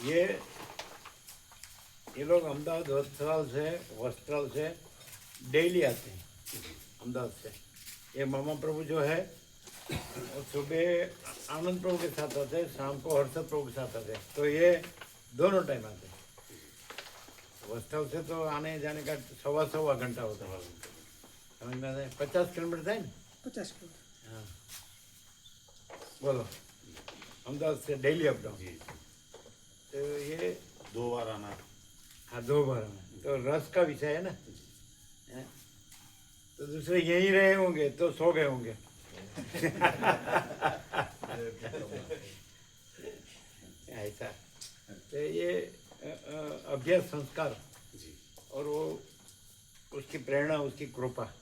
ये लोग अहमदाबाद वस्त्राल से डेली आते हैं अहमदाबाद से। ये मामा प्रभु जो है वो सुबह आनंद प्रभु के साथ आते हैं, शाम को हर्षद प्रभु के साथ आते हैं। तो ये दोनों टाइम आते हैं। वस्त्राल से तो आने जाने का सवा घंटा होता है, समझ में आता है। 50 किलोमीटर है ना? 50 किलोमीटर। हाँ बोलो, अहमदाबाद से डेली अप डाउन। तो ये 2 बार आना। हाँ 2 बार आना, तो रस का विषय है ना। हैं? तो दूसरे यहीं रहे होंगे तो सो गए होंगे। ऐसा तो ये अभ्यास संस्कार और वो उसकी प्रेरणा, उसकी कृपा,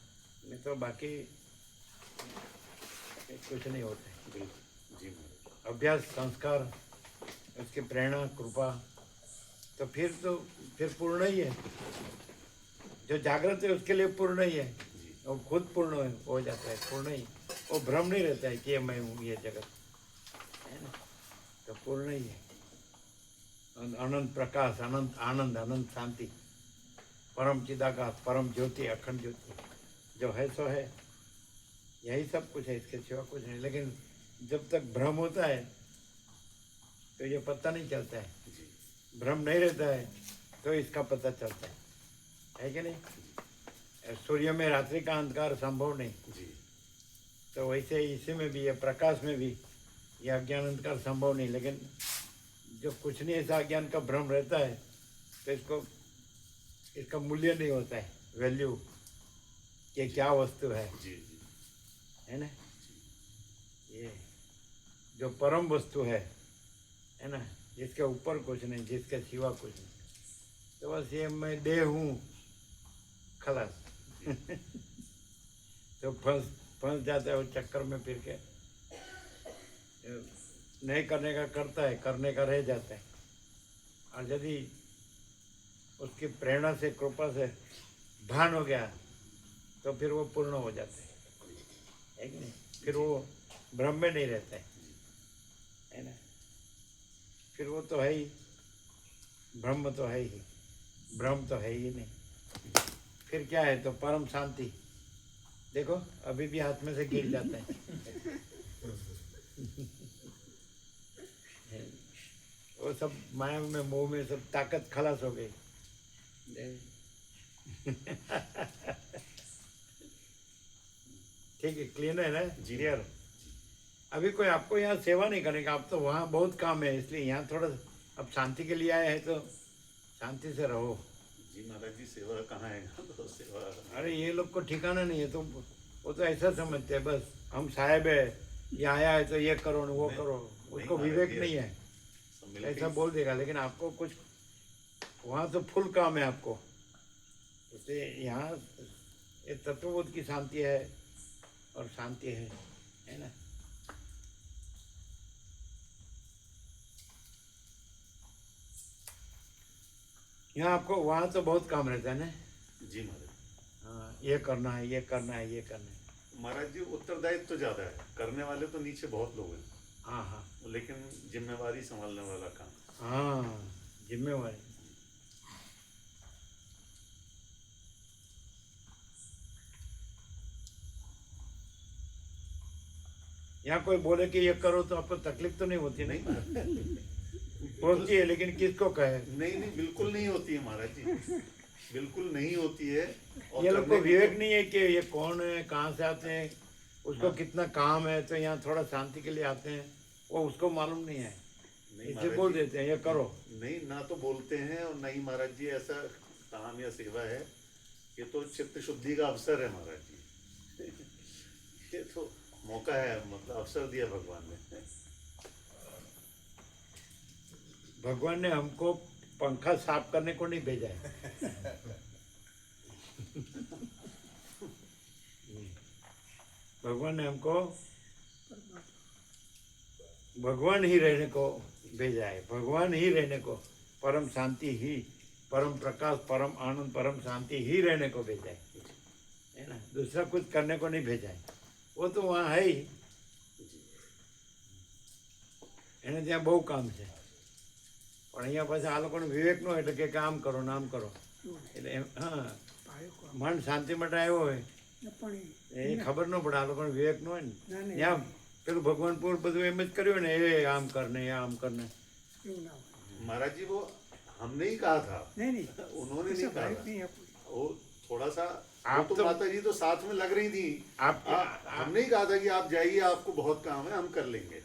नहीं तो बाकी कुछ नहीं होता है। अभ्यास संस्कार, उसकी प्रेरणा कृपा, तो फिर पूर्ण ही है। जो जागृत है उसके लिए पूर्ण ही है, वो खुद पूर्ण हो जाता है, पूर्ण ही। वो भ्रम नहीं रहता है कि ये मैं हूँ, ये जगत है ना, तो पूर्ण ही है। अनंत प्रकाश, अनंत आनंद, अनंत शांति, परम चिदाकाश, परम ज्योति, अखंड ज्योति, जो है सो है। यही सब कुछ है, इसके सिवा कुछ नहीं। लेकिन जब तक भ्रम होता है तो ये पता नहीं चलता है। भ्रम नहीं रहता है तो इसका पता चलता है कि नहीं। सूर्य में रात्रि का अंधकार संभव नहीं, तो वैसे इसी में भी, ये प्रकाश में भी ये अज्ञान अंधकार संभव नहीं। लेकिन जो कुछ नहीं ऐसा अज्ञान का भ्रम रहता है तो इसका मूल्य नहीं होता है, वैल्यू, कि क्या वस्तु है ना। ये जो परम वस्तु है ना, जिसके ऊपर कुछ नहीं, जिसके सिवा कुछ नहीं, तो बस ये मैं देह हूँ, खलास। तो फंस जाता है उस चक्कर में, फिर के नहीं करने का करता है, करने का रह जाता है। और यदि उसकी प्रेरणा से, कृपा से भान हो गया तो फिर वो पूर्ण हो जाता है कि नहीं। फिर वो भ्रम में नहीं रहता है ना। फिर वो तो है ही, ब्रह्म तो है ही, भ्रम तो है ही नहीं। फिर क्या है तो परम शांति। देखो अभी भी हाथ में से गिर जाता है। वो सब माया में, मोह में सब ताकत खलास हो गई। ठीक है, क्लियर है ना? क्लियर। अभी कोई आपको यहाँ सेवा नहीं करेगा, आप तो वहाँ बहुत काम है, इसलिए यहाँ थोड़ा अब शांति के लिए आए हैं तो शांति से रहो। जी महाराज जी, सेवा कहाँ है? तो सेवा, अरे ये लोग को ठिकाना नहीं है, तो वो तो ऐसा समझते हैं बस हम साहेब है, ये आया है तो ये करो न वो करो। उसको विवेक नहीं है, ऐसा बोल देगा। लेकिन आपको कुछ वहाँ तो फुल काम है आपको। इसलिए यहाँ ये तत्वबोध की शांति है और शांति है ना। यहाँ आपको, वहाँ तो बहुत काम रहता है ना। जी महाराज। हाँ, ये करना है, ये करना है, ये करना है। महाराज जी, उत्तरदायित्व तो ज्यादा है, करने वाले तो नीचे बहुत लोग हैं। हाँ हाँ, लेकिन जिम्मेवारी संभालने वाला काम। हाँ जिम्मेवारी। यहाँ कोई बोले कि ये करो तो आपको तकलीफ तो नहीं होती? नहीं महाराज, होती है, लेकिन किसको कहे? नहीं बिल्कुल नहीं होती है महाराज जी, बिल्कुल नहीं होती है। और ये लोग को करने की विवेक तो- नहीं है कि ये कौन है, कहाँ से आते हैं, उसको कितना काम है, तो यहाँ थोड़ा शांति के लिए आते हैं, वो उसको मालूम नहीं है, नहीं इसे महाराज बोल जी, देते हैं ये करो। नहीं ना तो बोलते हैं, और नहीं महाराज जी ऐसा काम या सेवा है, ये तो चित्त शुद्धि का अवसर है महाराज जी। ये तो मौका है, मतलब अवसर दिया भगवान ने। भगवान ने हमको पंखा साफ करने को नहीं भेजा है। भगवान ने हमको भगवान ही रहने को भेजा है, भगवान ही रहने को, परम शांति ही, परम प्रकाश, परम आनंद, परम शांति ही रहने को भेजा है ना। दूसरा कुछ करने को नहीं भेजा है, वो तो वहाँ है ही। એને ત્યાં બહુ કામ છે, પણ અહીંયા પાછા આ લોકોને વિવેક ન હોય એટલે કે આમ કરો ને આમ કરો એવું એટલે હા ભાવિકો મન શાંતિ માટે આવ્યો હોય ને પણ એ ખબર ન પડે આ લોકોને વિવેક ન હોય ને ના નહીં ત્યાં પેલું ભગવાનપુર બધું એમ જ કર્યું ને એ આમ કરને એ આમ કરને એવું ના હોય महाराज जी वो हमने ही कहा था, नहीं नहीं उन्होंने ऐसा नहीं कहा भाविक था। नहीं है कोई। वो थोड़ा सा आप वो तो तो- माता जी तो साथ में लग रही थी। आप हमने ही कहा था कि आप जाइए, आपको बहुत काम है, हम कर लेंगे,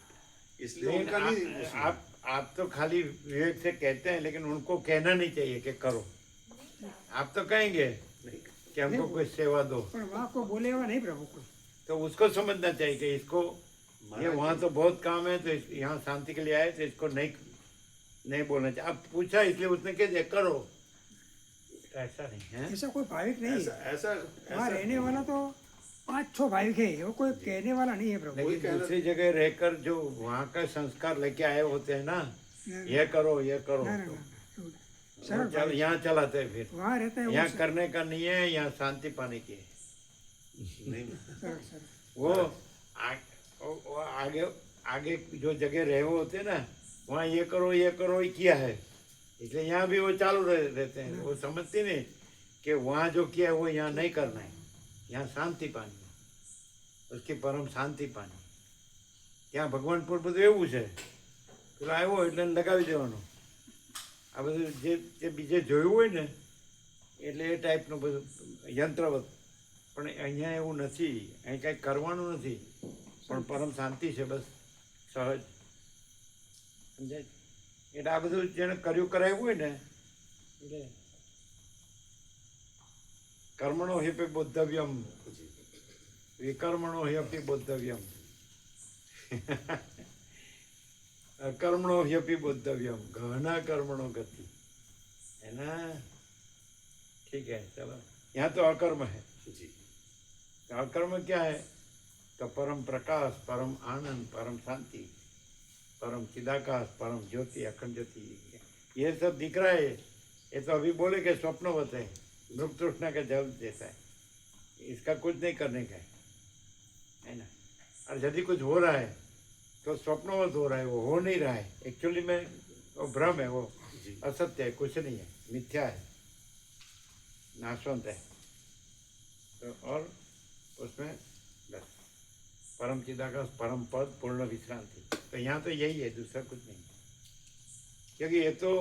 इसलिए लेकिन उनका नहीं उसमें। आप तो खाली विवेक से कहते हैं लेकिन उनको कहना नहीं चाहिए कि करो। आप तो कहेंगे नहीं, कि हमको कोई सेवा दो पर वहाँ को बोले हुआ नहीं प्रभु कोई तो उसको समझना चाहिए कि इसको ये महाराज वहाँ जी- तो बहुत काम है तो यहाँ शांति के लिए आए तो इसको नहीं बोलना चाहिए। अब पूछा इसलिए उसने कह दिया करो, ऐसा नहीं है। ऐसा कोई भाविक नहीं ऐसा है ऐसा वहाँ ऐसा रहने वाला तो 5-6 भाविक है वो कोई कहने वाला नहीं है प्रभु वही लेकिन कहना- दूसरी जगह रहकर जो वहाँ का संस्कार लेके आए होते हैं ना, ना ये करो ये करो, ना ना तो ना, सरल वो चल यहाँ चलाते हैं फिर वहाँ रहता है वो यहाँ करने का नहीं है, यहाँ शांति पाने की है। नहीं, सरल सरल वो आगे आगे जो जगह रहे हुए होते हैं ना, वहाँ ये करो ही किया है, इसलिए यहाँ भी वो चालू रहते हैं। वो समझते नहीं कि वहाँ जो किया है वो यहाँ नहीं करना है, यहाँ शांति पानी है, उसकी परम शांति पानी। ત્યાં ભગવાનપુર બધું એવું છે, પેલો આવ્યો એટલે એને લગાવી દેવાનું આ બધું જે બીજે જોયું હોય ને એટલે એ ટાઈપનું બધું યંત્રવત, પણ અહીંયા એવું નથી, અહીં કાંઈ કરવાનું નથી, પણ પરમ શાંતિ છે બસ સહજ સમજાય। એટલે આ બધું જેને કર્યું કરાવ્યું હોય ને એટલે કર્મણો હિપે બોદ્ધવ્યમ વિકર્મણો ह्यपि बोद्धव्यम अकर्मणो ह्यपि बोद्धव्यम गहना कर्मणो गति है ना। ठीक है चलो, यहाँ तो अकर्म है। जी तो अकर्म क्या है? तो परम प्रकाश, परम आनंद, परम शांति, परम चिदाकाश, परम ज्योति, अखंड ज्योति, ये सब दिख रहा है। ये तो अभी बोले कि स्वप्नवत है, मृग तृष्णा का जल जैसा है, इसका कुछ नहीं करने का है ना। और यदि कुछ हो रहा है तो स्वप्नवत हो रहा है, वो हो नहीं रहा है, एक्चुअली में वो भ्रम है, वो जी असत्य है, कुछ नहीं है, मिथ्या है, नाशवंत है। तो और उसमें बस परम चिदाकाश, परम पद, पूर्ण विश्रांति, तो यहाँ तो यही है, दूसरा कुछ नहीं, क्योंकि ये तो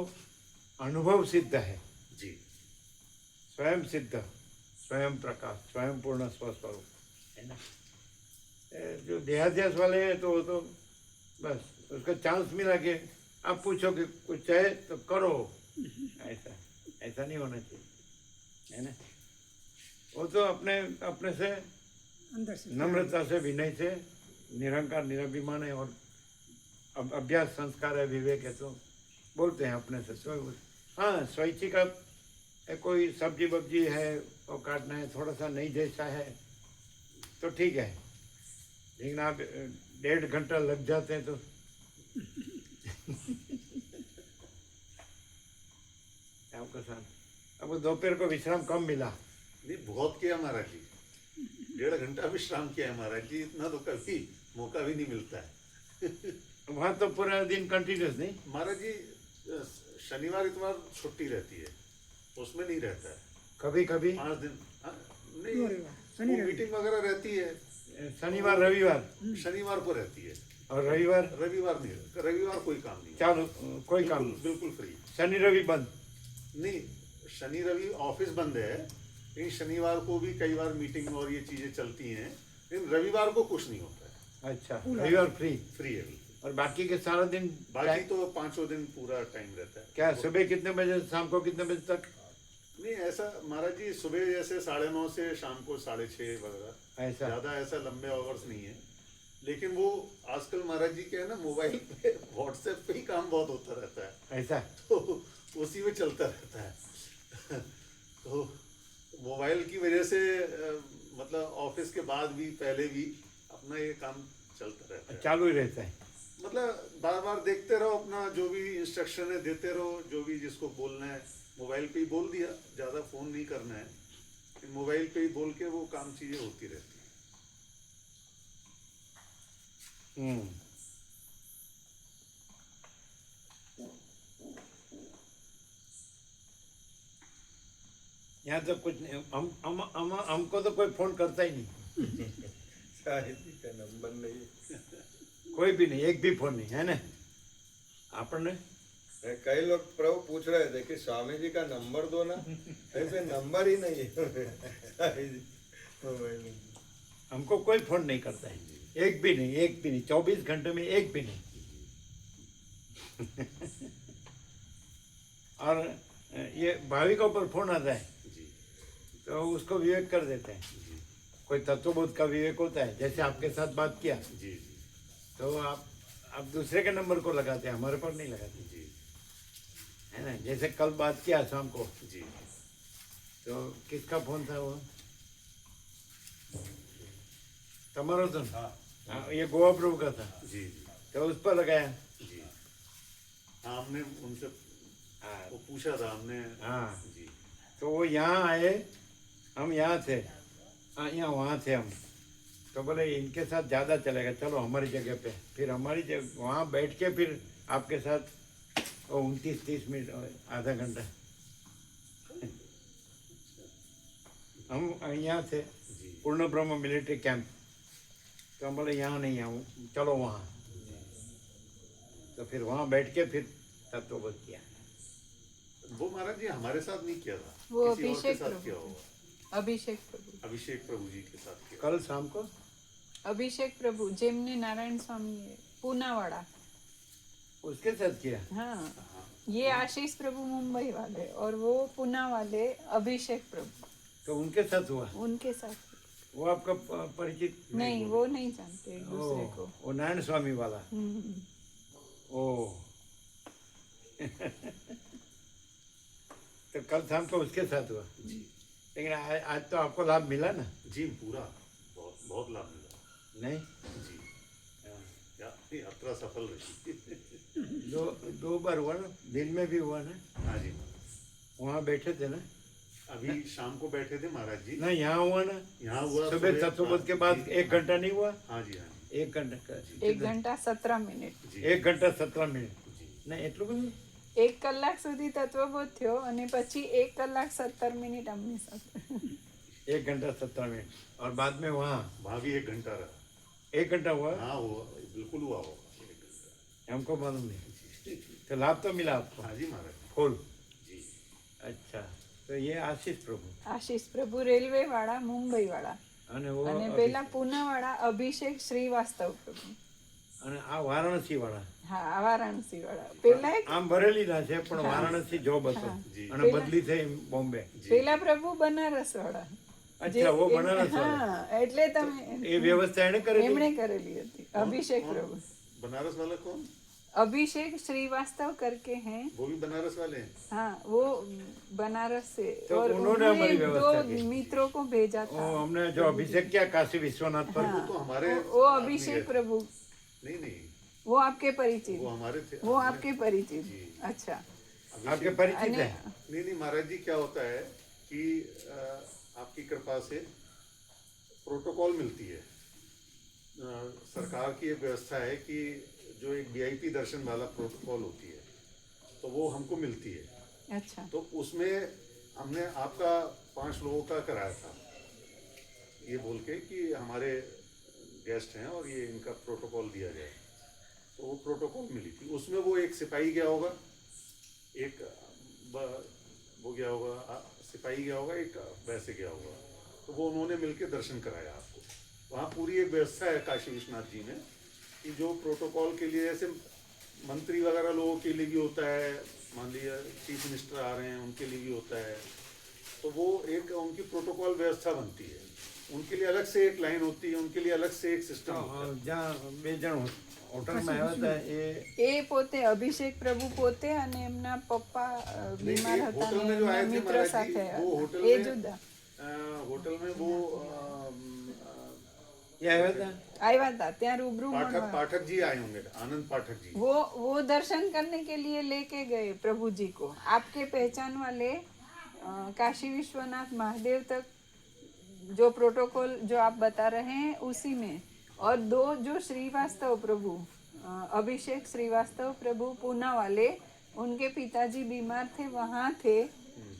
अनुभव सिद्ध है, जी स्वयं सिद्ध, स्वयं प्रकाश, स्वयं पूर्ण स्वस्वरूप है ना। जो देहाध्यास वाले हैं तो वो तो बस उसका चांस मिला कि आप पूछो कि कुछ है तो करो, ऐसा ऐसा नहीं होना चाहिए है ना। वो तो अपने अपने से अंदर से नम्रता से, विनय से, निरंकार निराभिमान है, और अभ्यास संस्कार है, विवेक है, तो बोलते हैं अपने से। तो हाँ स्वैच्छिक कोई सब्जी वब्जी है वो काटना है, थोड़ा सा नहीं जैसा है तो ठीक है, लेकिन आप 1.5 घंटा लग जाते हैं तो आपका साथ आपको दोपहर को विश्राम कम मिला। नहीं, बहुत किया महाराज जी, 1.5 घंटा विश्राम किया है महाराज जी, इतना तो कभी मौका भी नहीं मिलता है। वहाँ तो पूरा दिन कंटिन्यूस नहीं। महाराज जी शनिवार इतवार छुट्टी रहती है, उसमें नहीं रहता है, कभी कभी 5 दिन। हाँ, क्यों नहीं रविवार? शनि रवि। मीटिंग वगैरह रहती है, शनिवार रविवार शनिवार को रहती है, और रविवार रविवार नहीं रहता, रविवार कोई काम नहीं है। चालू, कोई काम बिल्कुल नहीं। बिल्कुल फ्री। शनि रवि बंद। नहीं, शनि रवि ऑफिस बंद है, लेकिन शनिवार को भी कई बार मीटिंग और ये चीजें चलती हैं, लेकिन रविवार को कुछ नहीं होता है, अच्छा, रविवार फ्री, फ्री है बिल्कुल। और बाकी के सारा दिन बाकी तो 5 दिन पूरा टाइम रहता है। क्या सुबह कितने बजे, शाम को कितने बजे तक? नहीं ऐसा महाराज जी, सुबह जैसे 9:30 से शाम को 6:30 वगैरह, ऐसा ज्यादा ऐसा लंबे आवर्स नहीं है, लेकिन वो आजकल महाराज जी क्या है ना, मोबाइल पे व्हाट्सएप पे ही काम बहुत होता रहता है, ऐसा तो उसी में चलता रहता है। तो मोबाइल की वजह से मतलब ऑफिस के बाद भी पहले भी अपना ये काम चलता रहता है, चालू ही रहता है। मतलब बार बार देखते रहो, अपना जो भी इंस्ट्रक्शन है देते रहो, जो भी जिसको बोलना है मोबाइल पे ही बोल दिया, ज़्यादा फ़ोन नहीं करना है, मोबाइल पे ही बोल के वो काम चीज़ें होती रहती है। यहाँ तो कुछ नहीं, हमको तो कोई फोन करता ही नहीं, साहित्य का नंबर नहीं। कोई भी नहीं, एक भी फोन नहीं है ना आपने। कई लोग प्रभु पूछ रहे थे कि स्वामी जी का नंबर दो ना, ऐसे नंबर ही नहीं है मोबाइल में। हमको कोई फोन नहीं करता है, एक भी नहीं, एक भी नहीं, 24 घंटे में एक भी नहीं। और ये भाविकों पर फोन आता है जी तो उसको विवेक कर देते हैं। जी कोई तत्वबोध का विवेक होता है, जैसे आपके साथ बात किया जी जी तो आप दूसरे के नंबर को लगाते हैं, हमारे पर नहीं लगाते, जी है ना। जैसे कल बात किया शाम को, जी तो किसका फोन था वो, तुम्हारा तो हाँ, ये गोवा प्रभु का था, जी तो उस पर लगाया। जी हाँ, हमने उनसे हाँ, वो पूछा था हमने। हाँ। जी तो वो यहाँ आए, हम यहाँ थे, हाँ यहाँ वहाँ थे हम, तो बोले इनके साथ ज़्यादा चलेगा, चलो हमारी जगह पे। फिर हमारी जगह वहाँ बैठ के फिर आपके साथ 29-30 मिनट, आधा घंटा हम यहाँ थे जी पूर्ण ब्रह्म मिलिट्री कैंप, तो हम बोले यहाँ नहीं आऊँ, चलो वहाँ। तो फिर वहाँ बैठ के फिर तत्वबोध किया। वो महाराज जी हमारे साथ नहीं किया था, वो किसी और के अभिषेक साथ प्रभु किया होगा। अभिषेक प्रभु अभिषेक प्रभु जी के साथ किया। कल शाम को अभिषेक प्रभु जेमने नारायण स्वामी है पूनावाड़ा। उसके साथ किया। हाँ, ये आशीष प्रभु मुंबई वाले और वो पूना वाले अभिषेक प्रभु, तो उनके साथ हुआ। उनके साथ। वो आपका परिचित नहीं, वो नहीं जानते एक दूसरे ओ, को। वो नारायण स्वामी वाला। हम्म। ओ तो कल शाम को उसके साथ हुआ। जी लेकिन आज तो आपको लाभ मिला ना? जी पूरा बहुत बहुत लाभ मिला। नहीं, जी यात्रा सफल रही। दो बार हुआ ना, दिन में भी हुआ ना, हाँ जी वहाँ बैठे थे ना। अभी शाम को बैठे थे महाराज जी। ना यहाँ हुआ ना, यहाँ हुआ सुबह तत्वबोध के बाद जी, 1 घंटा नहीं हुआ? हाँ जी हाँ 1 घंटा का 1 घंटा 17 मिनिट। जी 1 ઘંટા 17 મિનિટ जी નહીં, એટલું બધું? 1 કલાક સુધી તત્વબોધ થયો અને પછી 1 કલાક 17 મિનિટ અમની સાથે। 1 घंटा 17 मिनट और बाद में वहाँ वहाँ भी 1 घंटा रहा। 1 घंटा हुआ। हाँ हुआ, बिल्कुल हुआ होगा 1 घंटा। हमको मालूम नहीं, तो लाभ तो मिला आपको हाँ जी महाराज फुल। जी अच्छा, तो ये आशीष प्रभु આશીષ પ્રભુ રેલવે વાળા મુંબઈ વાળા અને वो અને પેલા પૂના વાળા અભિષેક શ્રીવાસ્તવ પ્રભુ। અને આ વારાણસી વાળા હા, વારાણસી વાળા પેલા એક આમ ભરેલી ના છે પણ વારાણસી જોબ હતો जी અને બદલી થઈ બોમ્બે। પેલા પ્રભુ બનારસ વાળા। અચ્છા, वो बनारस वाला, હા, એટલે તમે એ વ્યવસ્થા એને કરેલી। એમણે કરેલી હતી। અભિષેક પ્રભુ, बनारस वाला कौन? अभिषेक श्रीवास्तव करके हैं। वो भी बनारस वाले हैं। हाँ, वो बनारस से। तो और उन्होंने हमारी व्यवस्था की। 2 मित्रों को भेजा वो था। हमने जो अभिषेक किया काशी विश्वनाथ पर, वो तो हमारे वो अभिषेक प्रभु, नहीं नहीं वो आपके परिचित, वो हमारे थे। वो आपके परिचित। जी। अच्छा। आपके परिचित है। नहीं नहीं महाराज जी क्या होता है कि आपकी कृपा से प्रोटोकॉल मिलती है। सरकार की एक व्यवस्था है कि जो एक वीआईपी दर्शन वाला प्रोटोकॉल होती है तो वो हमको मिलती है। अच्छा। तो उसमें हमने आपका 5 लोगों का कराया था, ये बोल के कि हमारे गेस्ट हैं और ये इनका प्रोटोकॉल दिया जाए। तो वो प्रोटोकॉल मिली थी, उसमें वो एक सिपाही गया होगा, एक वो गया होगा, सिपाही गया होगा, एक वैसे गया होगा। तो वो उन्होंने मिलके दर्शन कराया आपको। वहाँ पूरी एक व्यवस्था है काशी विश्वनाथ जी में कि जो प्रोटोकॉल के लिए ऐसे मंत्री वगैरह लोगों के लिए भी होता है, मान लीजिए चीफ मिनिस्टर आ रहे हैं उनके लिए भी होता है, तो वो एक उनकी प्रोटोकॉल व्यवस्था बनती है। उनके लिए अलग से एक लाइन होती है, उनके लिए अलग से एक सिस्टम होता है। જ્યાં 2 જણ હોટલમાં આવ્યા હતા એ પોતે અભિષેક પ્રભુ પોતે અને એમના પપ્પા બીમાર नहीं, હતા होटल ને में जो आए એમના थे મિત્ર महाराज સાથે जी, वो હતા। होटल એ में જુદા होटल में वो એ આવ્યા હતા। આવ્યા હતા ત્યાં रूबरू पाठक મળવા। पाठक जी आए होंगे, आनंद पाठक जी। वो दर्शन करने के लिए लेके गए प्रभु जी को। आपके पहचान वाले काशी विश्वनाथ महादेव तक जो प्रोटोकॉल जो आप बता रहे हैं उसी में, और 2 जो श्रीवास्तव प्रभु अभिषेक श्रीवास्तव प्रभु पूना वाले, उनके पिताजी बीमार थे, वहाँ थे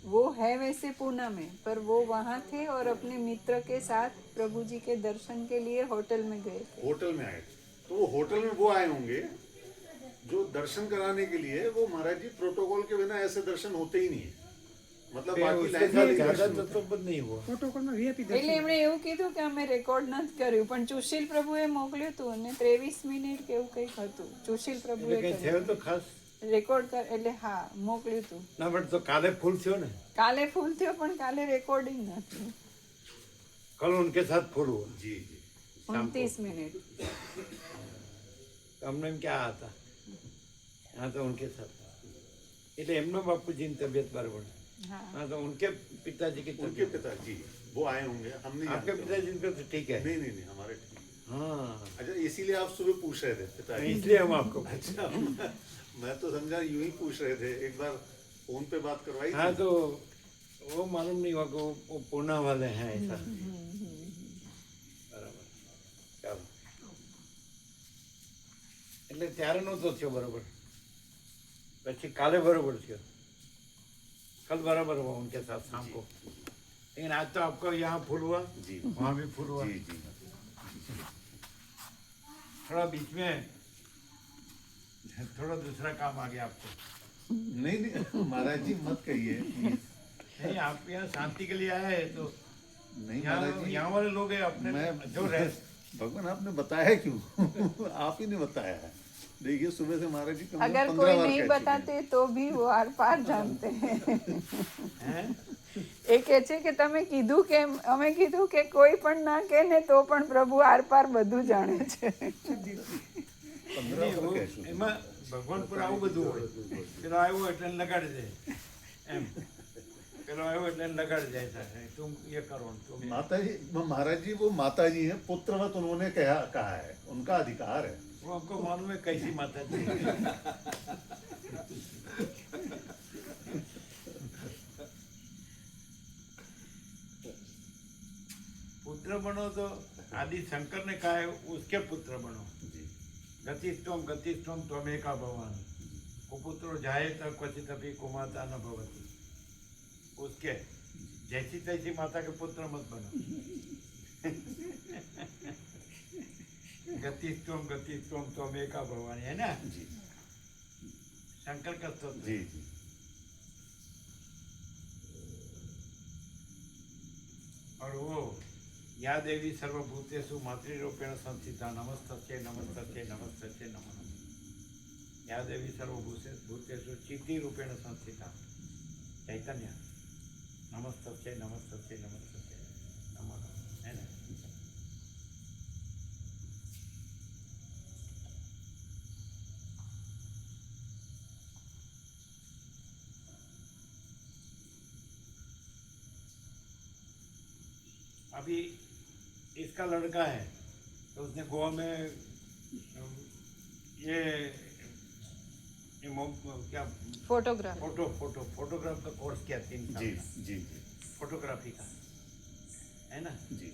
वो है वैसे पूना में, पर वो वहाँ थे और अपने मित्र के साथ प्रभु जी के दर्शन के लिए होटल में गए थे। होटल में आए थे। तो वो होटल में वो आए होंगे जो दर्शन कराने के लिए, वो महाराज जी प्रोटोकॉल के बिना ऐसे दर्शन होते ही नहीं है, मतलब फिर बाकी उसके लाइन साथ में ज्यादा दर्शन होते हैं। તત્વબદ્ધ નહીં हुआ પ્રોટોકોલમાં વીઆઈપી એટલે દર્શન એમણે એવું કીધું કે અમે રેકોર્ડ નથી કર્યું, પણ સુશીલ પ્રભુએ મોકલ્યું હતું અને 23 મિનિટ કે એવું કંઈક હતું. સુશીલ એટલે પ્રભુએ કઈ થયો તો ખાસ રેકોર્ડ કર એટલે હા મોકલ્યું હતું. ના પણ તો કાલે ફૂલ થયો ને કાલે ફૂલ થયો પણ કાલે રેકોર્ડિંગ નથી. कल उनके साथ फूल हुआ जी जी 29 મિનિટ. तो हमने क्या आता हाँ तो उनके साथ એટલે એમનો બાપુજીની તબિયત બરાબર હા हाँ तो उनके पिताजी की उनके तबीयत पिताजी वो आए होंगे, हम नहीं आपके जानते। पिताजी का तो ठीक है नहीं नहीं नहीं, हमारे ठीक है। हाँ अच्छा, इसीलिए आप सुबह पूछ रहे थे पिताजी? इसलिए हम आपको अच्छा, मैं तो समझा यूं ही पूछ रहे थे। एक बार फोन पे बात करवाई हाँ थी। तो वो मालूम नहीं हुआ कि वो पूना वाले हैं ऐसा બરાબર ચાલો એટલે ત્યારે નહોતો થયો બરાબર, પછી કાલે બરાબર થયો, कल बराबर हुआ उनके साथ शाम को, लेकिन आज तो आपको यहाँ फूल हुआ जी वहाँ भी फूल हुआ, जी जी थोड़ा बीच में थोड़ा दूसरा काम आ गया आपको। नहीं नहीं महाराज जी मत कहिए please। नहीं आप यहाँ शांति के लिए आए हैं तो नहीं महाराज जी, यहाँ वाले लोग हैं अपने मैं- जो रह भगवान आपने बताया क्यों? आप ही ने बताया है। देखिए सुबह से महाराज जी कम से कम अगर 15 कोई बार नहीं कह चुके हैं। बताते तो भी वो आर पार जानते हैं. हैं એ કહે છે કે તમે કીધું કે અમે કીધું કે કોઈ પણ ના કહે ને તો પણ પ્રભુ આર પાર બધું જાણે છે. 15 નહીં, बार वो कह चुके हैं। એમાં ભગવાન પર આવું બધું હોય, પેલો આવ્યો એટલે એને લગાડી દે એમ, પેલો આવ્યો એટલે એને લગાડી જાય છે, तुम ये करो तुम ये। माता जी, महाराज जी वो माता जी हैं, पुत्रवत उन्होंने कहा है, उनका अधिकार है। वो हमको मालूम है कैसी माता जी पुत्र बनो तो आदि शंकर ने कहा है उसके पुत्र बनो, जी गतिस्त्वम त्वमेका भवान, कुपुत्रो जायेत क्वचिदपि कुमाता न भवति, उसके जैसी तैसी माता के पुत्र मत बनो। गतिस्त्वम त्वमेका भवान है ना, जी शंकर का स्तोत्र। जी जी और वो या देवी सर्वभूतेषु मातृरूपेण संस्थिता नमस्तस्यै नमस्तस्यै नमस्तस्यै नमः नमः। या देवी सर्वभूतेषु चिति रूपेण संस्थिता चैतन्य नमस्तस्यै नमस्तस्यै नमस्तस्यै नमः नमः, है ना। अभी इसका लड़का है तो उसने गोवा में क्या ફોટોગ્રાફ. फोटोग्राफ का कोर्स किया 3 साल जी का, जी जी फोटोग्राफी का, है ना। जी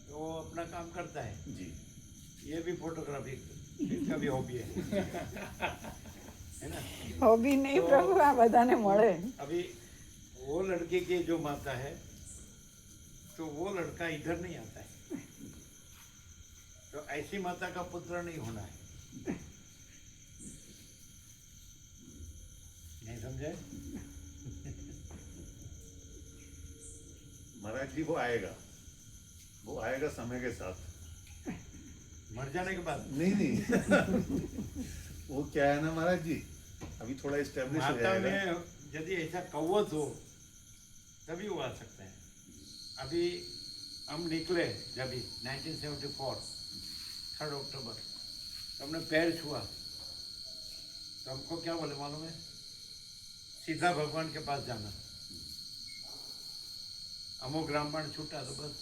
तो वो अपना काम करता है, जी ये भी फोटोग्राफी इसका भी हॉबी है ना। હોબી નહીં પ્રભુ આ બધાને મળે. अभी वो लड़के की जो माता है तो वो लड़का इधर नहीं आता है, तो ऐसी माता का पुत्र नहीं होना है, नहीं समझे। महाराज जी वो आएगा समय के साथ। मर जाने के बाद नहीं नहीं वो क्या है ना महाराज जी, अभी थोड़ा इस्टेब्लिश हो माता जाएगा। में यदि ऐसा कवच हो तभी वो आ सकते हैं। अभी हम निकले जब 1974 3 अक्टूबर, तो हमने पैर छुआ तो हमको क्या बोले मालूम है, सीधा भगवान के पास जाना। अमोघ रामबाण छूटा तो बस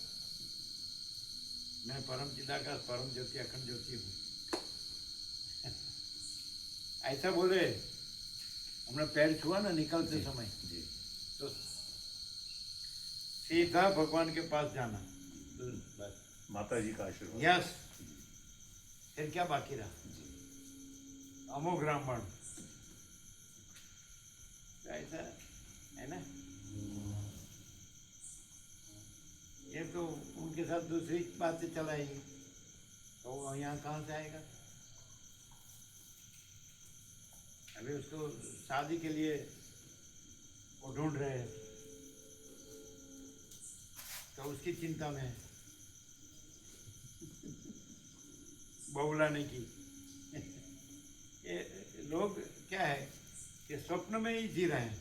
मैं परम चिदाकाश परम ज्योति अखंड ज्योति हूँ ऐसा बोले। हमने पैर छुआ ना निकलते समय, जी तो सीधा भगवान के पास जाना बस। माता जी का आशीर्वाद। यस, फिर क्या बाकी रहा, अमोघ रामबाण ऐसा है ना। ये तो उनके साथ दूसरी बातें चलाएगी, तो वो यहाँ कहाँ से आएगा? अभी उसको शादी के लिए वो ढूंढ रहे हैं, तो उसकी चिंता में है बहू लाने की। ये लोग क्या है कि स्वप्न में ही जी रहे हैं,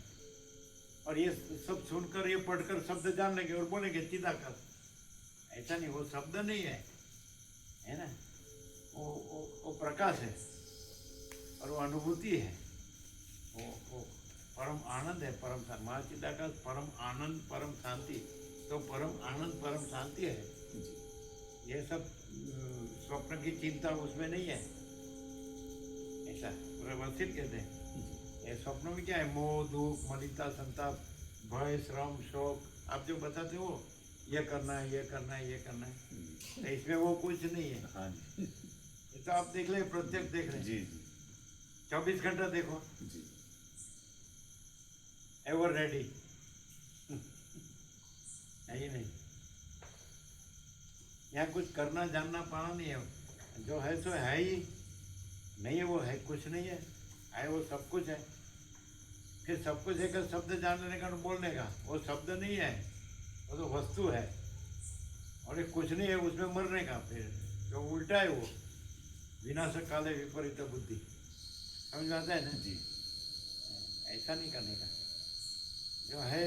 और ये सब सुनकर, ये पढ़कर शब्द जान लेंगे और बोलेंगे चिदाकर। ऐसा नहीं, वो शब्द नहीं है ना, वो प्रकाश है और वो अनुभूति है, वो परम आनंद है, परम शांति। माँ चिदाकर परम आनंद, परम शांति, तो परम आनंद परम शांति है। ये सब स्वप्न की चिंता उसमें नहीं है, ऐसा व्यवस्थित कहते हैं। ये स्वप्न में क्या है? मोह, दुख, मलिनता, संताप, भय, श्रम, शोक, आप जो बताते हो ये करना है, ये करना है, ये करना है, तो इसमें वो कुछ नहीं है। हाँ जी ये तो आप देख ले, प्रत्यक्ष देख रहे, जी जी 24 घंटा देखो, जी एवर रेडी है ही नहीं। यहाँ कुछ करना जानना पाना नहीं है, जो है सो है ही नहीं है, वो है कुछ नहीं है वो सब कुछ है। फिर सब कुछ एक शब्द जान लेने का और बोलने का, वो शब्द नहीं है, वो तो वस्तु है, और ये कुछ नहीं है उसमें मरने का। फिर जो उल्टा है वो विनाश काले विपरीत बुद्धि, समझ में आता है ना जी। ऐसा नहीं करने का, जो है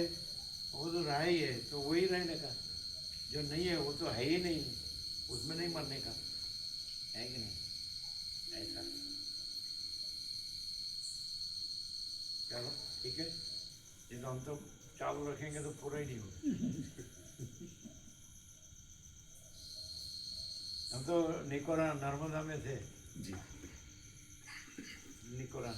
वो तो रहा ही है, तो वही रहने का, जो नहीं है वो तो है ही नहीं, उसमें नहीं मरने का, है कि नहीं? ऐसा। चलो ठीक है, ये तो हम तो चालू रखेंगे तो पूरा ही नहीं होगा। हम तो निकोरा नर्मदा में थे, जी निकोरा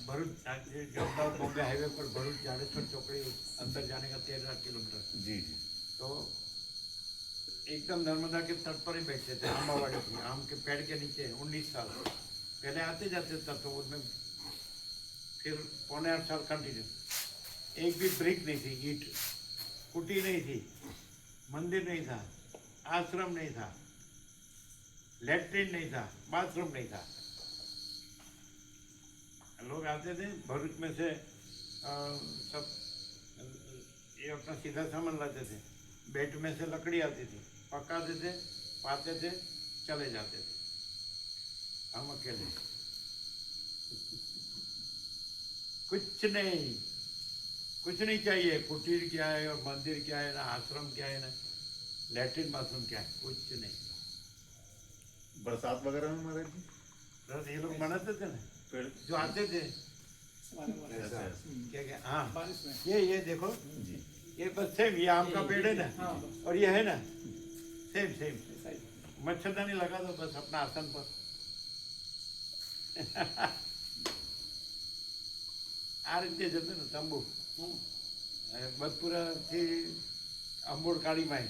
भरूच, अहमदाबाद बॉम्बे हाईवे पर भरूच जाडेश्वर चौकड़ी अंदर जाने का 13 किलोमीटर। जी जी तो एकदम नर्मदा के तट पर ही बैठते थे, आमावाड़ी की आम के पेड़ के नीचे। 19 साल पहले आते जाते था, तो उसमें फिर 7.25 साल कंटिन्यू। एक भी ब्रिक नहीं थी, ईंट कुटी नहीं थी, मंदिर नहीं था, आश्रम नहीं था, लैट्रिन नहीं था, बाथरूम नहीं था। लोग आते थे भरूच में से, सब ये अपना सीधा सामान लाते थे, बेट में से लकड़ी आती थी, पकाते थे, पाते थे, चले जाते थे, हम अकेले। कुछ नहीं, कुछ नहीं चाहिए। कुटीर क्या है और मंदिर क्या है, ना आश्रम क्या है, ना लैट्रिन बाथरूम क्या है, कुछ नहीं। बरसात वगैरह में महाराज जी बस ये लोग मनाते थे ना, पेड़ जो आते थे, ऐसा है। क्या क्या, हाँ बारिश में ये देखो, जी ये बस सेम, ये आम का पेड़ है ना, और ये है ना, सेम सेम। मच्छरदानी लगा दो बस अपना आसन पर। આ રીતે જતો ને તંબુ બદપુરાથી અંબોડ કાળીમાઈ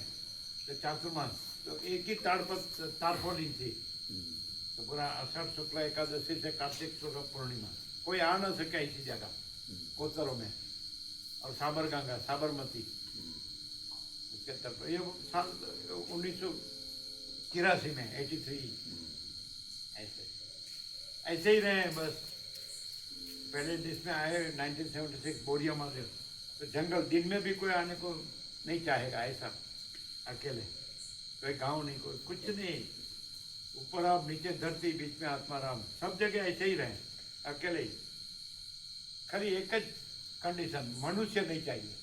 તો ચાતુર્માસ, તો એક ही ताड़पोली थी। तो पूरा आषाढ़ शुक्ला एकादशी से कार्तिक शुक्ल पूर्णिमा, कोई आ न सके ऐसी जगह कोतरों में। और साबरगंगा, साबरमती, उसके तट पर। ये साल 1983 में 83, ऐसे ऐसे ही रहे हैं बस। पहले जिसमें आए 1976 बोरिया महादेव, तो जंगल, दिन में भी कोई आने को नहीं चाहेगा, ऐसा अकेले, कोई गांव नहीं, कोई कुछ नहीं, ऊपर आप, नीचे धरती, बीच में आत्माराम, सब जगह ऐसे ही रहे, अकेले ही। खाली एक જ कंडीशन, मनुष्य नहीं चाहिए।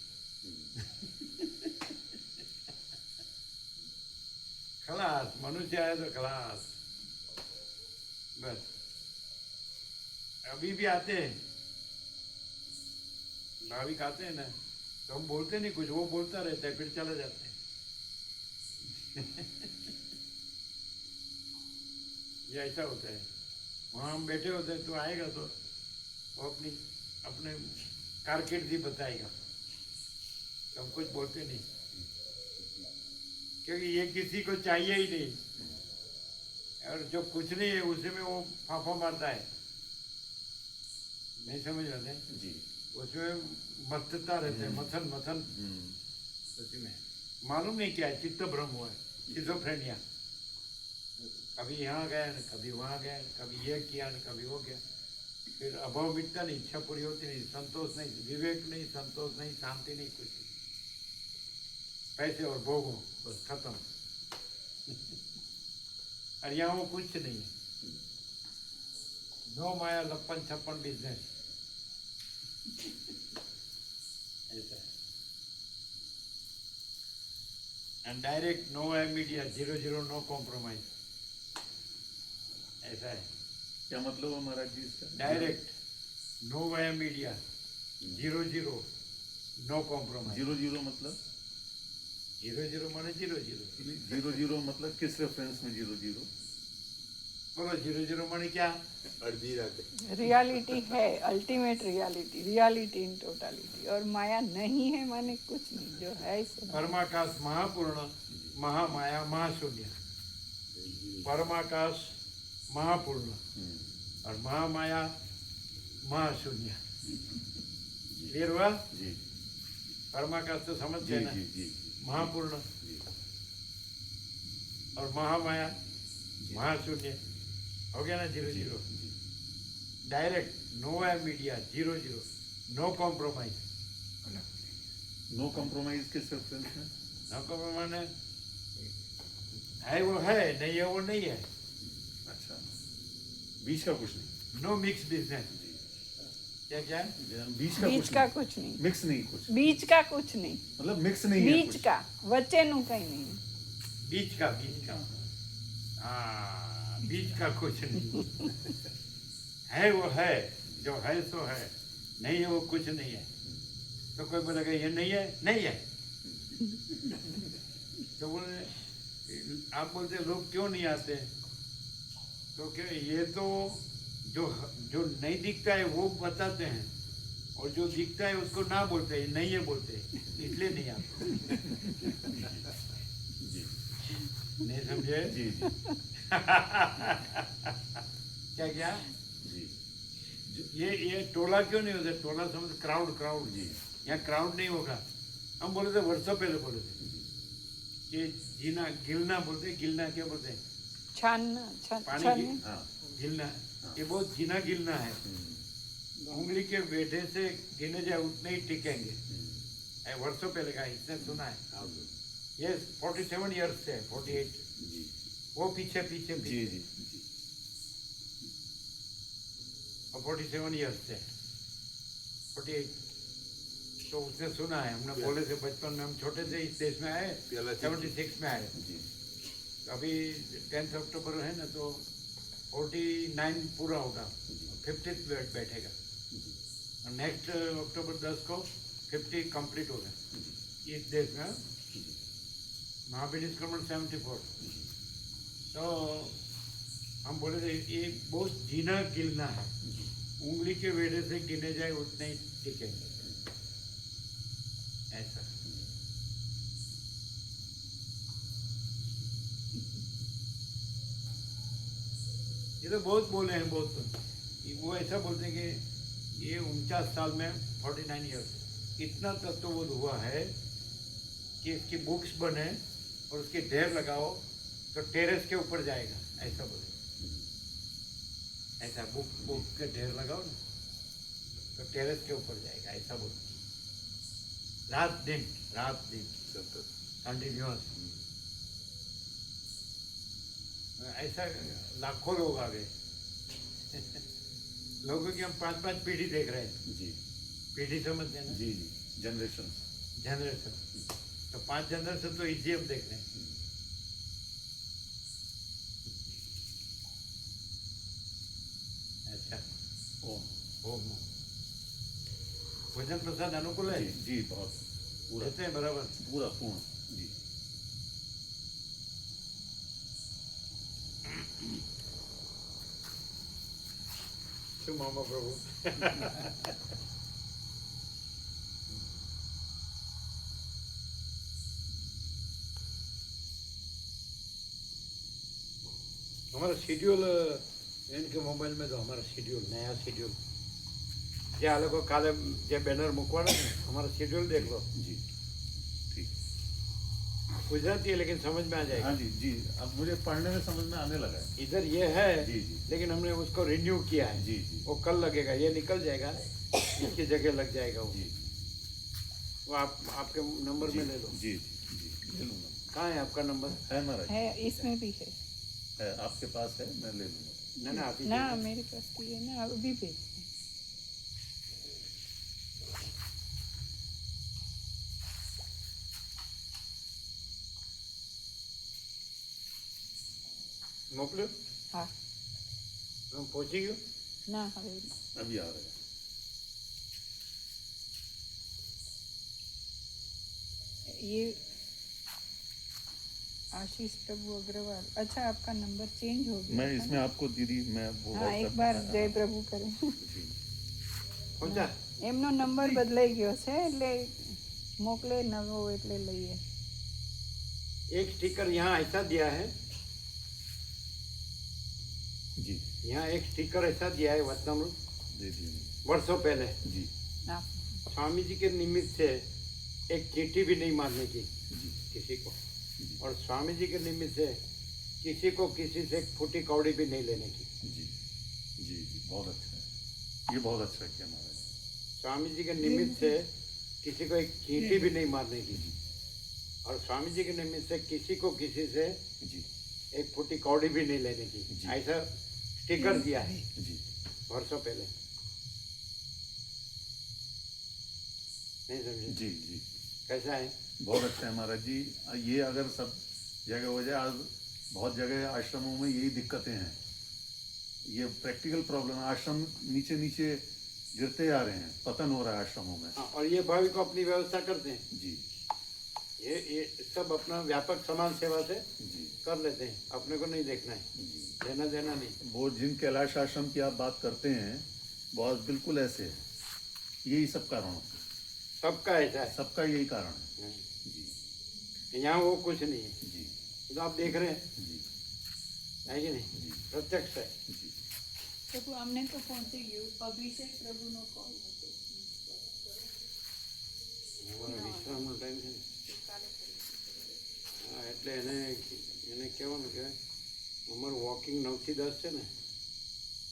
खलास, मनुष्य आए तो खलास, बस। अभी भी आते हैं नाविक, आते हैं ना, तो हम बोलते नहीं कुछ, वो बोलता रहता है, फिर चले जाते हैं। ये ऐसा होता है। वहाँ हम बैठे होते हैं, तो आएगा तो वो अपने कारकिर्दी बताएगा, तो हम कुछ बोलते नहीं, क्योंकि ये किसी को चाहिए ही नहीं, और जो कुछ नहीं है उसी में वो फाफा मारता है, नहीं समझ रहे हैं? जी उसमें मथता रहते हैं, मथन हम्म। उसी में। मालूम नहीं क्या है, चित्त भ्रम हुआ है, शिजोफ्रेनिया। कभी यहाँ गया न कभी वहाँ गया, कभी ये किया न कभी वो किया। फिर अभाव मिटता नहीं, इच्छा पूरी होती नहीं, संतोष नहीं, विवेक नहीं, संतोष नहीं, शांति नहीं, कुछ नहीं। पैसे और भोगो, बस खत्म। और यहाँ वो कुछ नहीं है। नो माया लप्पन छप्पन बिजनेस, ऐसा है। And direct no media, 0 no compromise, ऐसा है। क्या मतलब है महाराज जी इसका? Direct no via media, 0 no compromise. 0 मतलब 0 माने 0 0 मतलब किस रेफरेंस में 0? बोलो 0 माने क्या? अर्धी रात रियलिटी है, ultimate reality, reality in totality. और माया नहीं है माने कुछ नहीं, जो है सो। परमाकाश महापूर्ण, महामाया महाशून्य। परमाकाश महापूर्ण और महामाया महाशून्य। क्लियर हुआ? जी परमाकाश तो समझ जी गए ना? जी जी महापूर्ण जी और महामाया महाशून्य, हो गया ना? 0 direct no media, 0 no compromise. No compromise किस रेफरेंस में? नो कॉम्प्रोमाइज है वो है, नहीं है वो नहीं है। अच्छा, बीच का कुछ नहीं। No mix business. क्या क्या है? बीच का बीच का कुछ नहीं, मिक्स नहीं कुछ, बीच का कुछ नहीं, मतलब मिक्स नहीं है बीच कुछ। का वचेनु कहीं नहीं। बीच का हाँ, बीच का कुछ नहीं है वो है, जो है सो है, नहीं है वो कुछ नहीं है। तो कोई बोलेगा ये नहीं है, नहीं है। तो बोले, आप बोलते लोग क्यों नहीं आते? तो क्या ये तो जो नहीं दिखता है वो बताते हैं, और जो दिखता है उसको ना बोलते हैं, नहीं है बोलते हैं, इसलिए नहीं आते। नहीं समझे? जी जी क्या क्या? जी ये टोला क्यों नहीं होता? टोला समझ, क्राउड जी यहाँ क्राउड नहीं होगा। हम बोले थे वर्षों पहले, बोले थे कि जीना गिलना बोलते, गिलना क्या बोलते हैं? छानना, पानी छानने। की हाँ गिलना, ये बहुत जीना गिलना है। उंगली के बेटे से गिने जाए उतने ही टिकेंगे। ये वर्षों पहले का, इसने सुना है। ये 47 ईयर्स से 48, जी वो पीछे पीछे जी पीछे जी और 47 ईयर्स से 48। तो उसने सुना है, हमने बोले थे बचपन में, हम छोटे थे, इस देश में आए 76 में आए। जी अभी 10 अक्टूबर है ना, तो 49 पूरा होगा, 50th बैठेगा। और नेक्स्ट अक्टूबर 10 को 50 कंप्लीट होगा इस देश में। महावीर निष्क्रमण 74। तो हम बोले थे ये बहुत जीना गिलना है, उंगली के वेड़े से गिने जाए उतने ही टिकेंगे, ऐसा। ये तो बहुत बोले हैं, बहुत। वो ऐसा बोलते हैं कि ये 49 साल में 49 ईयर्स इतना तत्वबोध हुआ है कि इसकी बुक्स बने और उसके ढेर लगाओ तो टेरेस के ऊपर जाएगा, ऐसा बोले। ऐसा बुक के ढेर लगाओ ना तो टेरेस के ऊपर जाएगा, ऐसा बोलते। रात दिन कंटिन्यूअस। ऐसा लाखों लोग आ गए। लोगों की हम 5-5 पीढ़ी देख रहे हैं। जी पीढ़ी समझते हैं ना? जी जी जनरेशन। जनरेशन। तो 5 जनरेशन तो इजी हम देख रहे हैं। अच्छा, ओम भोजन प्रसाद अनुकूल है? जी जी बहुत पूरा रहते हैं बराबर। पूरा पूर्ण जी। શું મામા પ્રભુ? हमारा शेड्यूल इनके मोबाइल में तो हमारा शेड्यूल, नया शेड्यूल જે આ લોકો કાલે જે બેનર મૂકવાના ને, અમારો શેડ્યુલ દેખ લો। जी ठीक गुजराती है लेकिन समझ में आ जाएगा। हाँ जी जी, अब मुझे पढ़ने में समझ में आने लगा है। इधर ये है जी, जी। लेकिन हमने उसको रिन्यू किया है। जी, जी। वो कल लगेगा, ये निकल जाएगा, इसकी जगह लग जाएगा वो। जी वो आपके नंबर में ले लो। जी जी, ले लूँगा। कहाँ है आपका नंबर? है महाराज, है, इसमें भी है है आपके पास है, मैं ले लूँगा। ना आप ही ना, दे दो। मेरे पास भी है ना, अभी भेज दें। મોકલ્યું? हाँ હું પહોંચી ગયો? ना, હવે अभी आ रहा है। ये आशीष प्रभु अग्रवाल। अच्छा, आपका नंबर चेंज हो गया मैं था इसमें ना? आपको दीदी मैं वो हाँ, WhatsApp एक बार में- जय प्रभु करें। जी પહોંચા? એમનો નંબર બદલાઈ ગયો છે એટલે મોકલે નવો એટલે લઈએ। एक स्टिकर यहाँ ऐसा दिया है, जी, यहाँ एक स्टिकर ऐसा दिया है वचनामृत दे दिए वर्षों पहले। जी आप स्वामी जी के निमित्त से एक चींटी भी नहीं मारने की जी किसी को, और स्वामी जी के निमित्त से किसी को किसी से एक फूटी कौड़ी भी नहीं लेने की। जी जी जी, बहुत अच्छा है, ये बहुत अच्छा किया महाराज। स्वामी जी के निमित्त से किसी को एक चींटी भी नहीं मारने की, और स्वामी जी के निमित्त से किसी को किसी से जी एक फूटी कौड़ी भी नहीं लेने की, जी। ऐसा स्टिकर दिया है जी वर्षों पहले। नहीं समझे? जी जी, कैसा है? बहुत अच्छा है महाराज जी। ये अगर सब जगह हो जाए, आज बहुत जगह आश्रमों में यही दिक्कतें हैं, ये प्रैक्टिकल प्रॉब्लम है। आश्रम नीचे नीचे गिरते आ रहे हैं, पतन हो रहा है आश्रमों में। हाँ, और ये भावी को अपनी व्यवस्था करते हैं, जी ये सब अपना व्यापक समाज सेवा से जी कर लेते हैं, अपने को नहीं देखना है, जी, देना देना नहीं। वो जिन कैलाश आश्रम की आप बात करते हैं, वो आज बिल्कुल ऐसे है। यही सब कारण है, सबका ऐसा है। सबका यही कारण है। जी यहाँ वो कुछ नहीं है, जी तो आप देख रहे हैं, जी है कि नहीं? जी प्रत्यक्ष है। जी, પ્રભુ અમને તો પહોંચી ગયું, અભિષેક પ્રભુનો કોલ હતો। અમારો વિશ્રામનો ટાઈમ છે ને. હા, એટલે એને કહેવાનું કે અમારું વોકિંગ 9 થી 10 છે ને,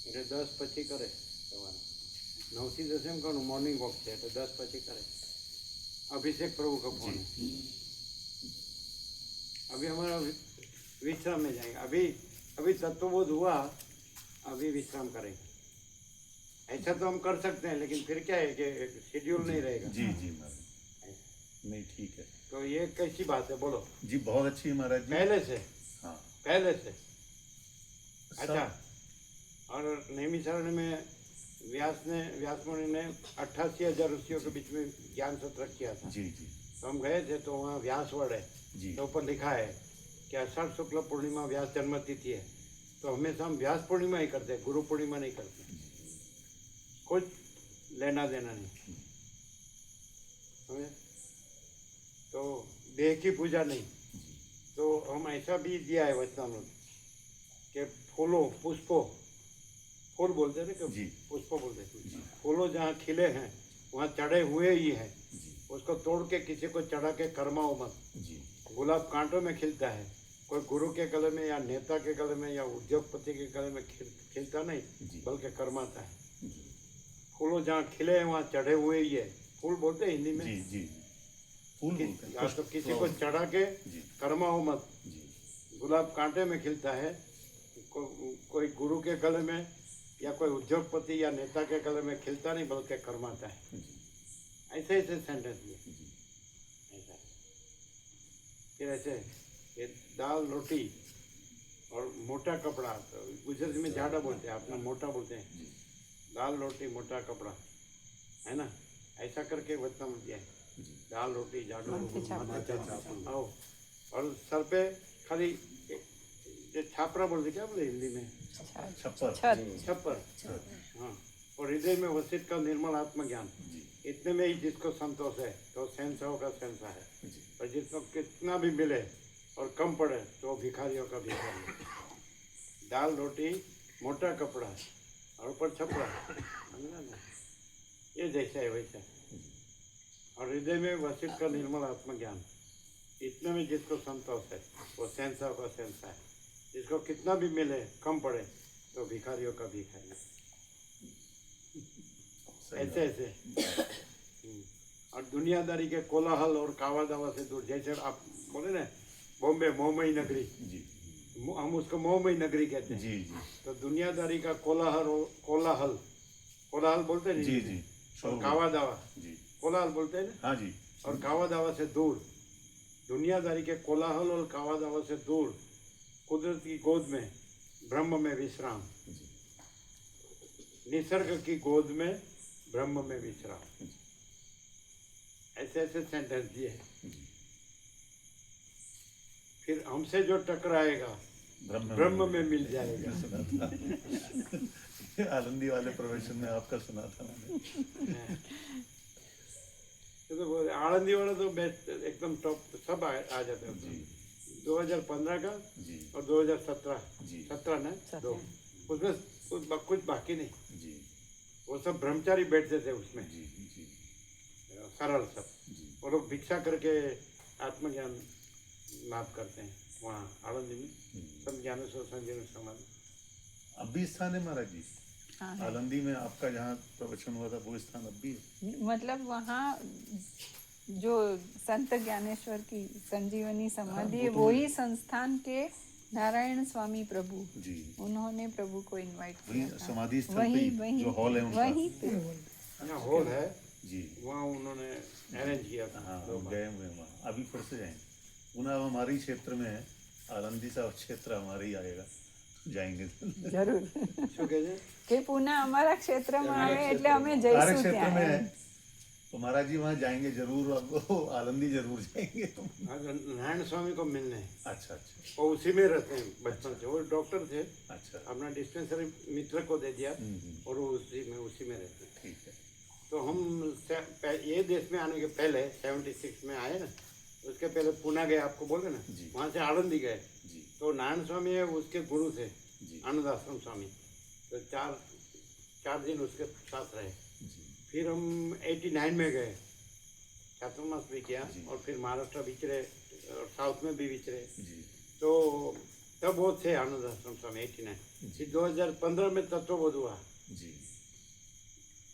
એટલે 10 પછી કરે સવારે। 9 થી 10 એમ કહું, મોર્નિંગ વોક છે એટલે 10 પછી करे। अभिषेक प्रभु का फोन है। अभी हमारा विश्राम में जाएंगे, अभी तत्वबोध हुआ, अभी विश्राम करेंगे। ऐसा तो हम कर सकते हैं, लेकिन फिर क्या है कि शेड्यूल नहीं रहेगा। जी जी महाराज, नहीं ठीक है तो ये कैसी बात है, बोलो? जी, बहुत अच्छी है महाराज जी। पहले से हाँ, पहले से सब- अच्छा। और नैमिषारण्य में व्यास मुनि ने 88,000 ऋषियों के बीच में ज्ञान सत्र किया था। जी जी तो हम गए थे, तो वहाँ व्यासवड़ है, जी तो ऊपर लिखा है कि आषाढ़ शुक्ल पूर्णिमा व्यास जन्म तिथि है। तो हमेशा हम व्यास पूर्णिमा ही करते हैं, गुरु पूर्णिमा नहीं करते। कुछ लेना देना नहीं, समझे? तो देह की पूजा नहीं। तो हम ऐसा भी दिया है वचनामृत कि फूलों पुष्पों, फूल बोलते हैं ना कि जी। पुष्पों बोलते हैं, फूलों जहाँ खिले हैं वहाँ चढ़े हुए ही हैं, उसको तोड़ के किसी को चढ़ा के कर्माओ मत। जी गुलाब कांटों में खिलता है, कोई गुरु के गले में या नेता के गले में या उद्योगपति के गले में खिलता नहीं, जी। बल्कि कर्माता है। जी फूलों जहाँ खिले हैं वहाँ चढ़े हुए ही है। फूल बोलते हैं हिंदी में। जी जी, फूल बोलते हैं। या तो किसी को चढ़ा के जी कर्माओ मत। जी गुलाब कांटे में खिलता है, कोई गुरु के गले में या कोई उद्योगपति या नेता के गले में खिलता नहीं, बल्कि कर्माता है। जी ऐसे ऐसे सेंटेंस दिए, जी ऐसा। फिर ऐसे ये दाल रोटी और मोटा कपड़ा, तो गुजराती में जाड़ा बोलते हैं, अपना मोटा बोलते हैं। जी दाल रोटी मोटा कपड़ा, है ना? ऐसा करके वचन दिया है, जी दाल रोटी जाडो माथे छापा। आओ, और सर पे खाली ये छापरा बोलते, क्या बोलते हिंदी में? छप्पर छत छप्पर। हाँ, और हृदय में वसित का निर्मल आत्मज्ञान, जी इतने में ही जिसको संतोष है तो सहनसाओं का सहनसा है। जी और जिसको कितना भी मिले और कम पड़े तो भिखारियों का भिखारी। दाल रोटी मोटा कपड़ा और ऊपर छपरा, समझा ना? ये जैसा है वैसा। और हृदय में वसित का निर्मल आत्मज्ञान, इतने में जिसको संतोष है वो सेंसा का सेंसा है। जिसको कितना भी मिले कम पड़े तो भिखारियों का भीख है। ऐसे ऐसे और दुनियादारी के कोलाहल और कावा दावा से दूर। जैसे आप बोले ना बॉम्बे मोहमयी नगरी, जी हम उसको मोहमयी नगरी कहते हैं। जी जी तो दुनियादारी का कोलाहल कोलाहल बोलते हैं जी जी और कावा दावा जी कोलाहल बोलते हैं ना। हाँ जी और कावा दावा से दूर, दुनियादारी के कोलाहल और कावा दावा से दूर कुदरत की गोद में ब्रह्म में विश्राम, निसर्ग की गोद में ब्रह्म में विश्राम। ऐसे ऐसे सेंटेंस दिए हैं। फिर हमसे जो टकराएगा ब्रह्म में मिल जाएगा। आनंदी वाले प्रोफेशन में आपका सुना था मैंने। तो आनंदी वाला तो बेस्ट एकदम टॉप सब आ जाते हैं। जी 2015 का जी और 2017 जी 17 ना दो, उसमें कुछ बाकी नहीं। जी वो सब ब्रह्मचारी बैठते थे उसमें, जी जी सरल सब। जी वो लोग भिक्षा करके आत्मज्ञान लाभ करते हैं वहाँ आनंदी में। सब ज्ञानेश्वर संजीवन समाधि। अब भी स्थान है महाराज जी हाँ है। आलंदी में आपका जहाँ प्रवचन हुआ था वो स्थान अब भी है? मतलब वहाँ जो संत ज्ञानेश्वर की संजीवनी समाधि है वो तो वही संस्थान के नारायण स्वामी प्रभु, जी उन्होंने प्रभु को इनवाइट वही किया था। समाधि स्थल पे वही ही, वही जो हॉल है उनका। वही पे। यहाँ हॉल है, जी वहाँ उन्होंने अरेंज किया था। हाँ दो हम बार। गए हुए हैं वहाँ अभी फिर से जाएंगे पुनः। अब हमारे ही क्षेत्र में है आलंदी सा क्षेत्र हमारे ही आएगा जाएंगे જરૂર શું કહે છે? કે પુના અમારા ક્ષેત્રમાં આવે એટલે અમે कार्य જઈશું क्षेत्र में है ત્યાં। तो महाराज जी वहाँ जाएंगे जरूर। अब आलंदी जरूर जाएंगे तुम। हाँ, तो नारायण स्वामी को मिलने हैं। अच्छा अच्छा वो उसी में रहते हैं बचपन से। वो डॉक्टर थे, अच्छा अपना डिस्पेंसरी मित्र को दे दिया हम्म। और वो उसी में रहते हैं। ठीक है तो हम ये देश में आने के पहले 76 में आए ना, उसके पहले पुणे गए, आपको बोले ना, जी। वहाँ से आनंदी गए। जी तो नारायण स्वामी है उसके गुरु थे, जी आनंद आश्रम स्वामी। तो चार दिन उसके साथ रहे। जी फिर हम 89 में गए, चातुर्मास भी किया जी। और फिर महाराष्ट्र विचरे और साउथ में भी विचरे। जी तो तब वो थे आनंद आश्रम स्वामी 89। फिर 2015 में तत्वबोध हुआ, जी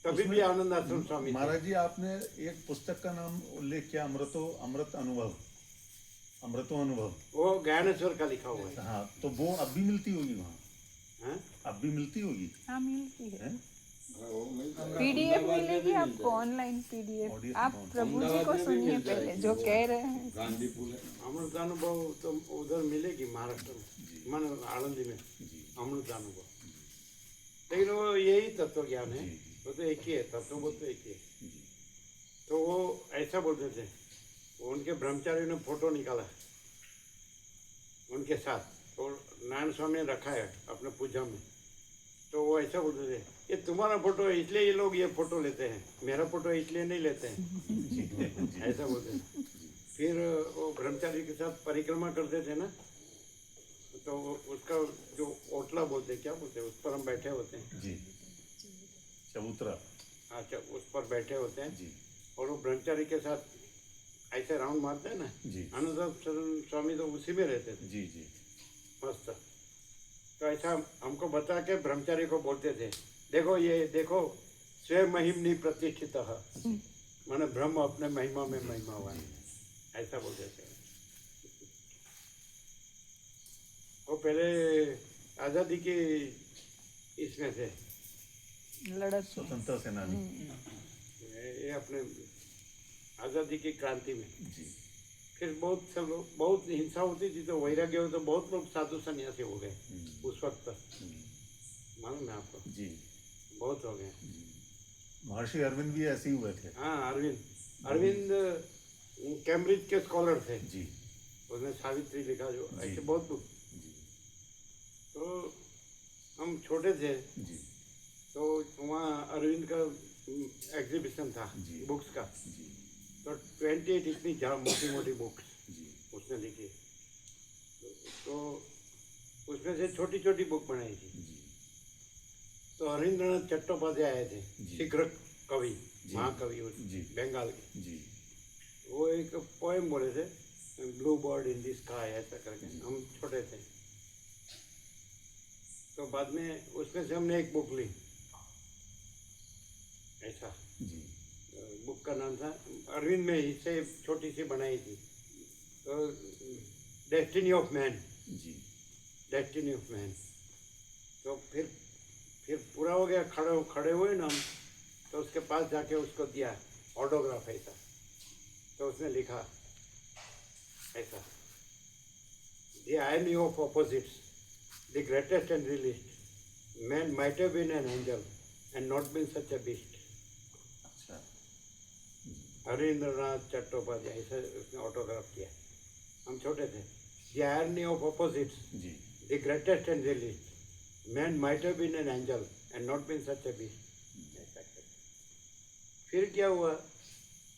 तभी उसमें भी आनंद आश्रम स्वामी थे। महाराज जी आपने एक पुस्तक का नाम उल्लेख किया अमृतो अनुभव। वो ज्ञानेश्वर का लिखा हुआ है। हाँ तो वो अब भी मिलती होगी वहाँ? हाँ? अब भी मिलती होगी हाँ मिलती है, हैं? पीडीएफ मिलेगी आपको, ऑनलाइन पीडीएफ। ऑडियो आप सुनाओ। प्रभु जी को सुनिए पहले जो कह रहे हैं। गांधीपुर है। अमृतानुभव तो उधर मिलेगी महाराष्ट्र में, मन आनंदी में जी अमृतानुभव। लेकिन वो यही तत्व ज्ञान है, जी, जी। वो तो एक ही है, तत्वबोध तो एक ही है। जी तो वो ऐसा बोलते थे, वो उनके ब्रह्मचारियों ने फोटो निकाला उनके साथ और नारायण स्वामी ने रखा है अपने पूजा में। तो वो ऐसा बोलते थे, ये तुम्हारा फोटो है इसलिए ये लोग ये फोटो लेते हैं, मेरा फोटो है इसलिए नहीं लेते हैं। ऐसा बोलते थे। फिर वो ब्रह्मचारी के साथ परिक्रमा करते थे ना, तो उसका जो ओटला बोलते हैं, क्या बोलते हैं, उस पर हम बैठे होते हैं। जी चबूतरा। अच्छा, उस पर बैठे होते हैं जी और वो ब्रह्मचारी के साथ ऐसे राउंड मारते हैं ना। जी आनंद स्वामी तो उसी में रहते थे जी जी मस्त। तो ऐसा हमको बता के ब्रह्मचारी को बोलते थे, देखो ये देखो, स्वयं महिमनी प्रतिष्ठित, माने ब्रह्म अपने महिमा में महिमा हुआ है, ऐसा बोलते थे। वो पहले आज़ादी की इसमें थे, लड़त में। स्वतंत्रता सेनानी। ये अपने आज़ादी की क्रांति में। जी फिर बहुत हिंसा होती थी, तो वैराग्य हो तो बहुत लोग साधु सन्यासी हो गए उस वक्त। मालूम है आपको, जी बहुत हो गए। महर्षि अरविंद भी ऐसे ही हुए थे। हाँ, अरविंद कैम्ब्रिज के स्कॉलर थे। जी उसने सावित्री लिखा, जो जी। ऐसे बहुत बुक। जी तो हम छोटे थे, जी तो वहाँ अरविंद का एग्जीबिशन था जी। बुक्स का। जी तो 28 इतनी मोटी मोटी बुक्स जी उसने लिखी। तो उसमें से छोटी छोटी बुक बनाई थी। जी तो हरिंद्रनाथ चट्टोपाध्याय आए थे, जी। शीघ्र कवि, जी। महाकवि जी। बंगाल के। जी वो एक पोएम बोले थे, blue bird in the sky ऐसा करके, हम छोटे थे। तो बाद में उसमें से हमने एक बुक ली ऐसा, जी बुक का नाम था अरविंद में ही से छोटी सी बनाई थी, तो डेस्टिनी ऑफ मैन, जी डेस्टिनी ऑफ मैन। तो फिर पूरा हो गया, खड़े हुए ना हम, तो उसके पास जाके उसको दिया ऑटोग्राफ ऐसा, तो उसने लिखा ऐसा, the irony of opposites, the greatest and the least, man might have been an angel and not been such a beast. अच्छा हरिंद्रनाथ चट्टोपाध्याय ऐसा उसने ऑटोग्राफ किया, हम छोटे थे। द आयरनी ऑफ ऑपोजिट्स, जी the greatest and the least, man might have been an angel and not been such a beast. ऐसा करके फिर क्या हुआ,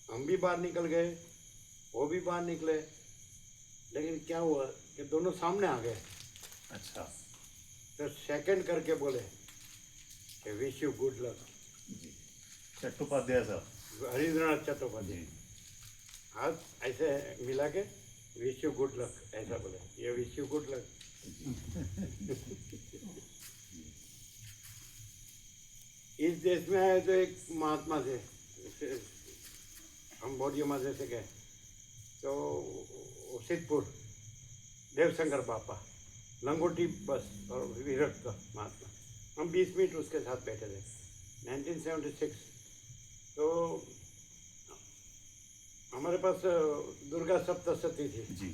हम भी बाहर निकल गए, वो भी बाहर निकले, लेकिन क्या हुआ कि दोनों सामने आ गए। अच्छा तो सेकंड करके बोले कि विश यू गुड लक, जी चट्टोपाध्याय साहब हरिंद्रनाथ चट्टोपाध्याय, जी हाथ ऐसे मिला के विश यू गुड लक ऐसा बोले, ये विश यू गुड लक। इस देश में है तो एक महात्मा थे, हम बौद्ध मजे से गए, तो सिद्धपुर देवशंकर बापा, लंगोटी बस और विरक्त महात्मा, हम 20 मिनट उसके साथ बैठे थे 1976। तो हमारे पास दुर्गा सप्तशती थी जी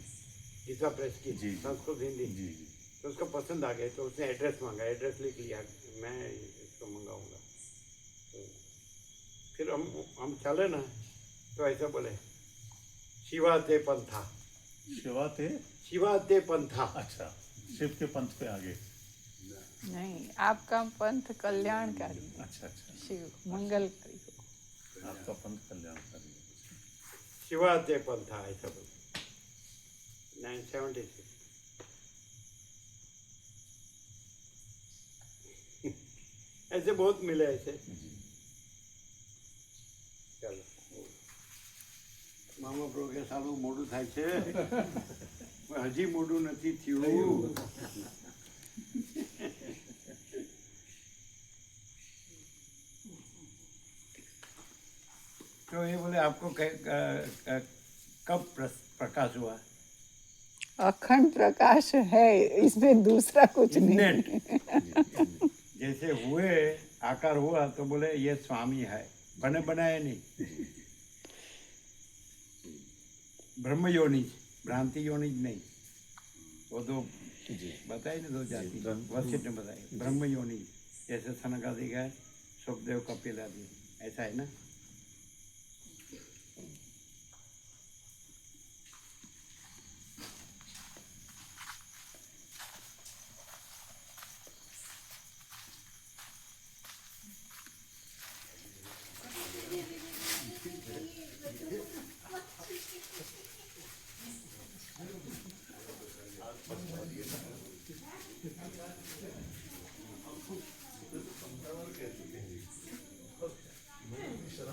गीता प्रेस की, जी। संस्कृत हिंदी, जी जी तो उसको पसंद आ गए, तो उसने एड्रेस मांगा, एड्रेस लिख लिया, मैं इसको मंगाऊंगा। तो फिर हम चले ना, तो ऐसा बोले शिवा ते पंथा, शिवा थे शिवा ते पंथा। अच्छा शिव के पंथ पे आगे नहीं, आपका पंथ कल्याणकारी, अच्छा अच्छा शिव मंगलकारी हो। आपका पंथ कल्याणकारी शिवा ते पंथा ऐसा बोले 976। ऐसे बहुत मिले ऐसे। जी ચાલો મામા પ્રો કે સાલું મોડું થાય છે, હજી મોડું નથી થયું। तो ये बोले आपको कब प्रकाश हुआ? अखंड प्रकाश है, इसमें दूसरा कुछ नहीं। नेट जैसे हुए आकार हुआ तो बोले ये स्वामी है, बने बनाए नहीं, ब्रह्म योनिज, भ्रांति योनिज नहीं, वो दो बताए ना, दो जाति वशिष्ठ ने बताए, ब्रह्म योनिज जैसे सनकादि का सुखदेव कपिल आदि, ऐसा है ना।